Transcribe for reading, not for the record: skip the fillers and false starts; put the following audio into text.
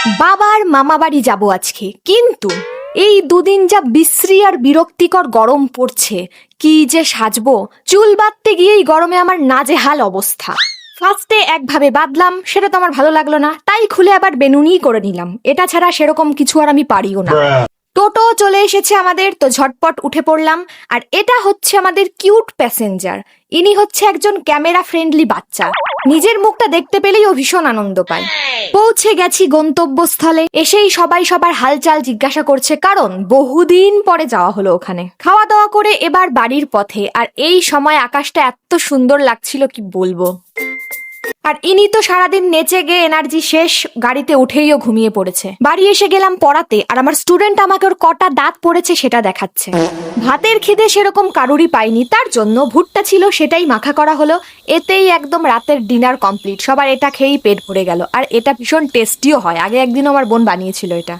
বাবার মামা বাড়ি যাবো আজকে, কিন্তু এই দুদিন যা বিশ্রী আর বিরক্তিকর গরম পড়ছে, কি যে সাজবো। চুল বাঁধতে গিয়েই গরমে আমার নাজেহাল অবস্থা। ফার্স্টে একভাবে বাঁধলাম, সেটা তো আমার ভালো লাগলো না, তাই খুলে আবার বেনুনিই করে নিলাম। এটা ছাড়া সেরকম কিছু আর আমি পারিও না। টোটো চলে এসেছে আমাদের, তো ঝটপট উঠে পড়লাম। আর এটা হচ্ছে আমাদের কিউট প্যাসেঞ্জার। ইনি হচ্ছে একজন ক্যামেরা ফ্রেন্ডলি বাচ্চা। নিজের মুখটা দেখতে পেলেই ও ভীষণ আনন্দ পায়। পৌঁছে গেছি গন্তব্যস্থলে। এসেই সবাই সবার হালচাল জিজ্ঞাসা করছে, কারণ বহুদিন পরে যাওয়া হলো ওখানে। খাওয়া দাওয়া করে এবার বাড়ির পথে। আর এই সময় আকাশটা এত সুন্দর লাগছিল কি বলবো। আর ইনি তো সারাদিন নেচে গিয়ে এনার্জি শেষ, গাড়িতে উঠেইও ঘুমিয়ে পড়েছে। বাড়ি এসে গেলাম পড়াতে, আর আমার স্টুডেন্ট আমাকে ওর কটা দাঁত পড়েছে সেটা দেখাচ্ছে। ভাতের খিদে সেরকম কারুরই পাইনি, তার জন্য ভুট্টা ছিল সেটাই মাখা করা হলো। এতেই একদম রাতের ডিনার কমপ্লিট। সবার এটা খেয়েই পেট ভরে গেল। আর এটা ভীষণ টেস্টিও হয়। আগে একদিন আমার বোন বানিয়েছিল এটা।